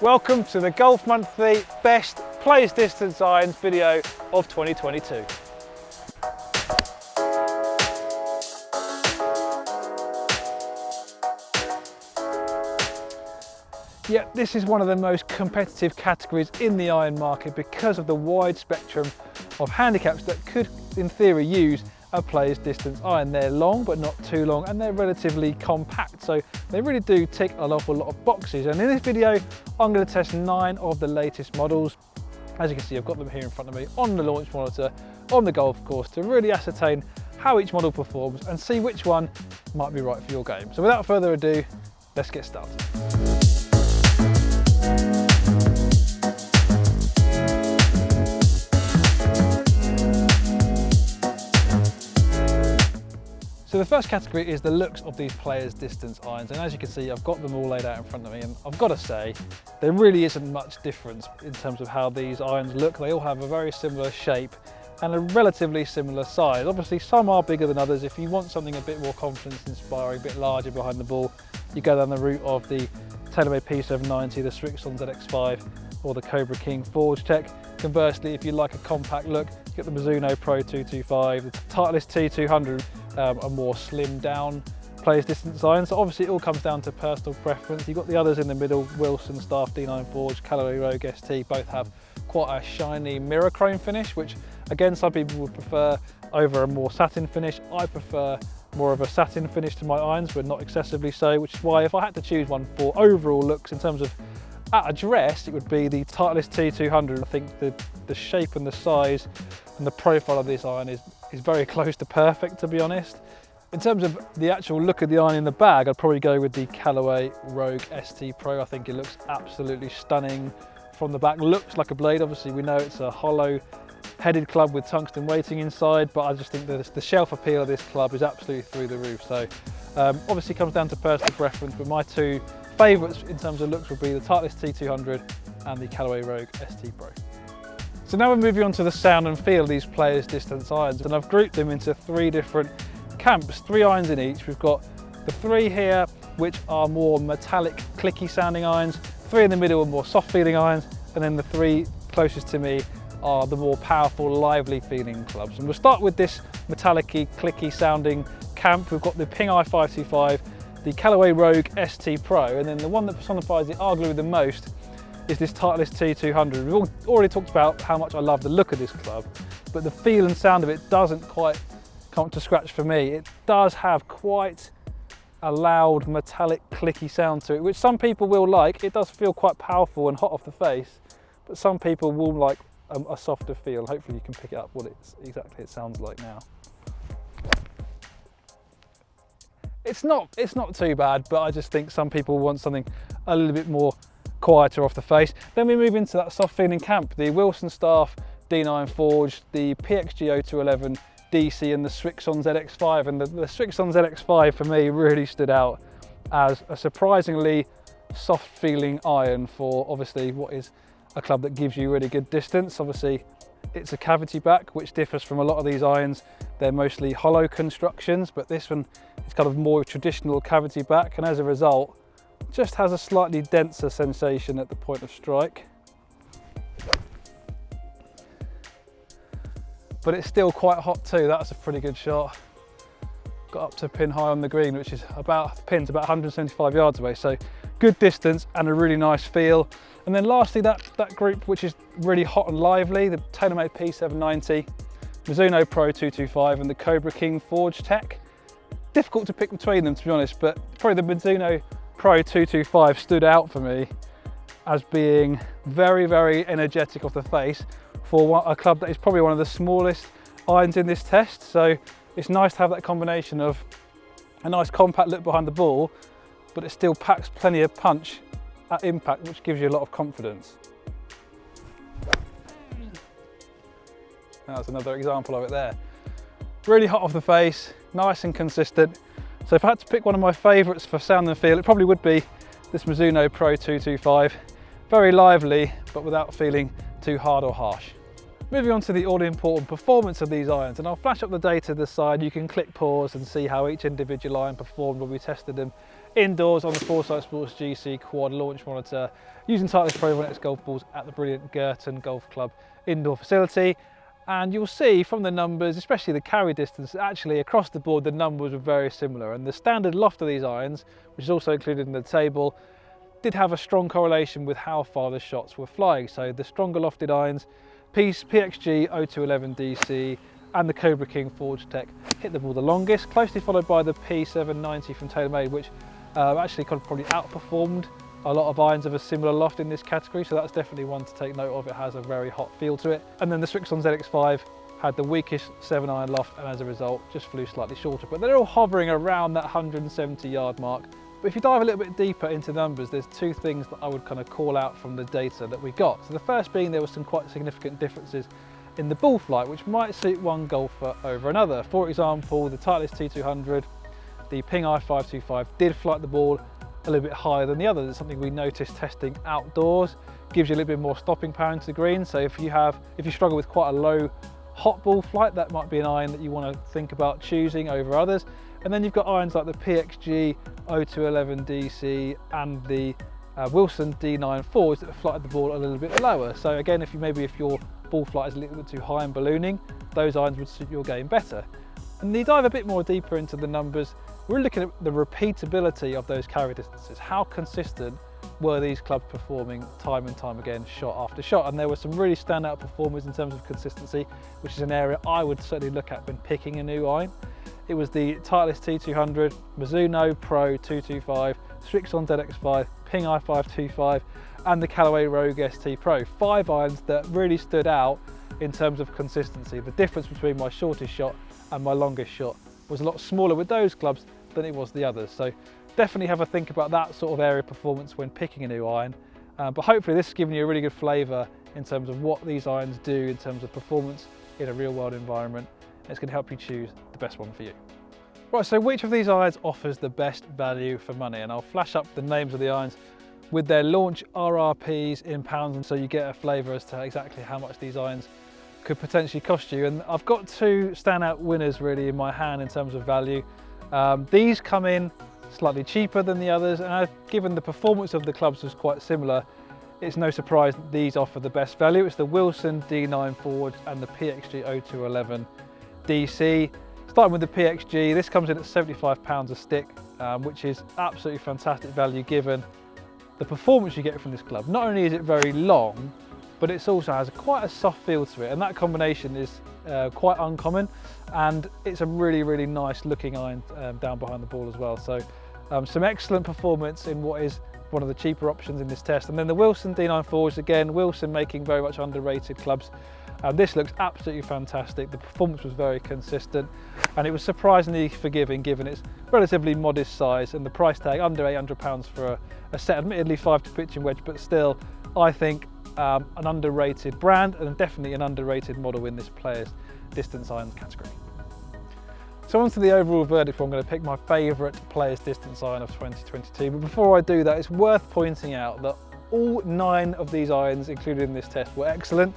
Welcome to the Golf Monthly Best Plays Distance Irons video of 2022. Yeah, this is one of the most competitive categories in the iron market because of the wide spectrum of handicaps that could, in theory, use a player's distance iron. They're long, but not too long, and they're relatively compact, so they really do tick an awful lot of boxes. And in this video, I'm going to test 9 of the latest models. As you can see, I've got them here in front of me on the launch monitor on the golf course to really ascertain how each model performs and see which one might be right for your game. So without further ado, let's get started. So the first category is the looks of these players' distance irons, and as you can see, I've got them all laid out in front of me, and I've got to say there really isn't much difference in terms of how these irons look. They all have a very similar shape and a relatively similar size. Obviously some are bigger than others. If you want something a bit more confidence inspiring, a bit larger behind the ball, you go down the route of the TaylorMade P790, the Srixon ZX5 or the Cobra King Forged Tec. Conversely, if you like a compact look, you get the Mizuno Pro 225, the Titleist T200, a more slimmed down players distance iron. So obviously it all comes down to personal preference. You've got the others in the middle, Wilson Staff D9 Forged, Callaway Rogue ST, both have quite a shiny mirror chrome finish, which again some people would prefer over a more satin finish. I prefer more of a satin finish to my irons, but not excessively so, which is why if I had to choose one for overall looks in terms of at address, it would be the Titleist T200. I think the shape and the size and the profile of this iron is very close to perfect, to be honest. In terms of the actual look of the iron in the bag, I'd probably go with the Callaway Rogue ST Pro. I think it looks absolutely stunning from the back. Looks like a blade. Obviously we know it's a hollow headed club with tungsten weighting inside, but I just think that the shelf appeal of this club is absolutely through the roof. So obviously it comes down to personal preference, but my two favourites in terms of looks would be the Titleist T200 and the Callaway Rogue ST Pro. So now we're moving on to the sound and feel of these players' distance irons, and I've grouped them into 3 different camps, 3 irons in each. We've got the 3 here which are more metallic clicky sounding irons, 3 in the middle are more soft feeling irons, and then the 3 closest to me are the more powerful lively feeling clubs. And we'll start with this metallic-y clicky sounding camp. We've got the Ping I525, the Callaway Rogue ST Pro, and then the one that personifies it arguably the most is this Titleist T200. We've already talked about how much I love the look of this club, but the feel and sound of it doesn't quite come to scratch for me. It does have quite a loud metallic clicky sound to it, which some people will like. It does feel quite powerful and hot off the face, but some people will like a softer feel. Hopefully you can pick it up what exactly it sounds like now. It's not too bad, but I just think some people want something a little bit more quieter off the face. Then we move into that soft feeling camp, the Wilson Staff D9 Forged, the PXG0211 DC and the Srixon ZX5. And the Srixon ZX5 for me really stood out as a surprisingly soft feeling iron for obviously what is a club that gives you really good distance. Obviously it's a cavity back, which differs from a lot of these irons. They're mostly hollow constructions, but this one is kind of more traditional cavity back, and as a result just has a slightly denser sensation at the point of strike. But it's still quite hot too. That's a pretty good shot. Got up to pin high on the green, which is about 175 yards away, so good distance and a really nice feel. And then lastly, that group which is really hot and lively, the TaylorMade P790, Mizuno Pro 225 and the Cobra King Forged Tec. Difficult to pick between them, to be honest, but probably the Mizuno Pro 225 stood out for me as being very, very energetic off the face for a club that is probably one of the smallest irons in this test. So it's nice to have that combination of a nice compact look behind the ball, but it still packs plenty of punch at impact, which gives you a lot of confidence. That's another example of it there. Really hot off the face, nice and consistent. So if I had to pick one of my favourites for sound and feel, it probably would be this Mizuno Pro 225. Very lively, but without feeling too hard or harsh. Moving on to the all-important performance of these irons, and I'll flash up the data to the side. You can click pause and see how each individual iron performed when we tested them indoors on the Foresight Sports GC quad launch monitor, using Titleist Pro 1X golf balls at the brilliant Girton Golf Club indoor facility. And you'll see from the numbers, especially the carry distance, actually across the board the numbers were very similar, and the standard loft of these irons, which is also included in the table, did have a strong correlation with how far the shots were flying. So the stronger lofted irons, PXG 0211 DC and the Cobra King Forged Tec hit the ball the longest, closely followed by the P790 from TaylorMade, which actually kind of probably outperformed a lot of irons of a similar loft in this category, so that's definitely one to take note of. It has a very hot feel to it. And then the Srixon ZX5 had the weakest 7-iron loft, and as a result just flew slightly shorter, but they're all hovering around that 170 yard mark. But if you dive a little bit deeper into numbers, there's two things that I would kind of call out from the data that we got. So the first being there were some quite significant differences in the ball flight, which might suit one golfer over another. For example, the Titleist T200, the Ping i525 did flight the ball a little bit higher than the others. It's something we noticed testing outdoors. Gives you a little bit more stopping power into the green. So if you struggle with quite a low hot ball flight, that might be an iron that you want to think about choosing over others. And then you've got irons like the PXG 0211 DC and the Wilson D94s that flight the ball a little bit lower. So again, if your ball flight is a little bit too high and ballooning, those irons would suit your game better. And you dive a bit more deeper into the numbers, we're looking at the repeatability of those carry distances. How consistent were these clubs performing time and time again, shot after shot? And there were some really standout performers in terms of consistency, which is an area I would certainly look at when picking a new iron. It was the Titleist T200, Mizuno Pro 225, Srixon ZX5, Ping i525 and the Callaway Rogue ST Pro. 5 irons that really stood out in terms of consistency. The difference between my shortest shot and my longest shot was a lot smaller with those clubs than it was the others. So definitely have a think about that sort of area of performance when picking a new iron. But hopefully this has given you a really good flavour in terms of what these irons do in terms of performance in a real world environment. And it's going to help you choose the best one for you. Right, so which of these irons offers the best value for money? And I'll flash up the names of the irons with their launch RRPs in pounds, and so you get a flavour as to exactly how much these irons could potentially cost you. And I've got two standout winners really in my hand in terms of value. These come in slightly cheaper than the others, and given the performance of the clubs was quite similar, it's no surprise that these offer the best value. It's the Wilson D9 Forged and the PXG 0211 DC. Starting with the PXG, this comes in at £75 a stick, which is absolutely fantastic value given the performance you get from this club. Not only is it very long, but it also has quite a soft feel to it, and that combination is quite uncommon, and it's a really, really nice looking iron down behind the ball as well. So some excellent performance in what is one of the cheaper options in this test. And then the Wilson D9 Forged, again, Wilson making very much underrated clubs. This looks absolutely fantastic. The performance was very consistent, and it was surprisingly forgiving given its relatively modest size and the price tag under £800 for a set, admittedly 5 to pitching wedge, but still I think an underrated brand and definitely an underrated model in this player's distance iron category. So on to the overall verdict, where I'm going to pick my favourite player's distance iron of 2022. But before I do that, it's worth pointing out that all 9 of these irons included in this test were excellent.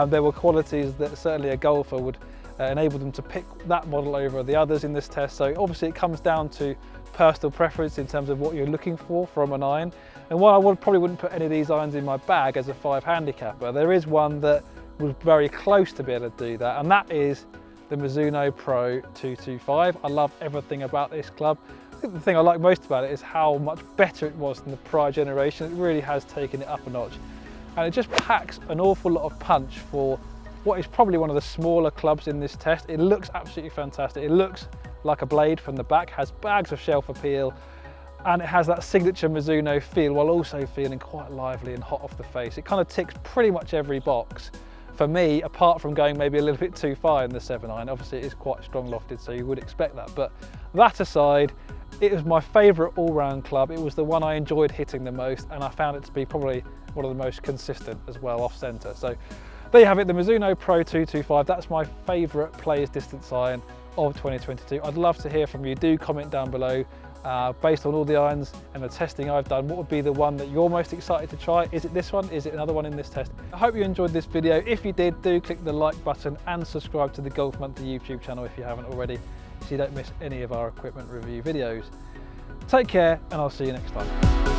There were qualities that certainly a golfer would enable them to pick that model over the others in this test. So obviously it comes down to personal preference in terms of what you're looking for from an iron. And while I probably wouldn't put any of these irons in my bag as a 5 handicapper, there is one that was very close to be able to do that, and that is the Mizuno Pro 225. I love everything about this club. I think the thing I like most about it is how much better it was than the prior generation. It really has taken it up a notch. And it just packs an awful lot of punch for what is probably one of the smaller clubs in this test. It looks absolutely fantastic. It looks like a blade from the back, has bags of shelf appeal, and it has that signature Mizuno feel while also feeling quite lively and hot off the face. It kind of ticks pretty much every box for me, apart from going maybe a little bit too far in the 7-iron. Obviously it is quite strong lofted, so you would expect that. But that aside, it was my favourite all-round club. It was the one I enjoyed hitting the most, and I found it to be probably one of the most consistent as well off centre. So there you have it, the Mizuno Pro 225. That's my favourite player's distance iron of 2022. I'd love to hear from you. Do comment down below. Based on all the irons and the testing I've done, what would be the one that you're most excited to try? Is it this one? Is it another one in this test? I hope you enjoyed this video. If you did, do click the like button and subscribe to the Golf Monthly YouTube channel if you haven't already, so you don't miss any of our equipment review videos. Take care, and I'll see you next time.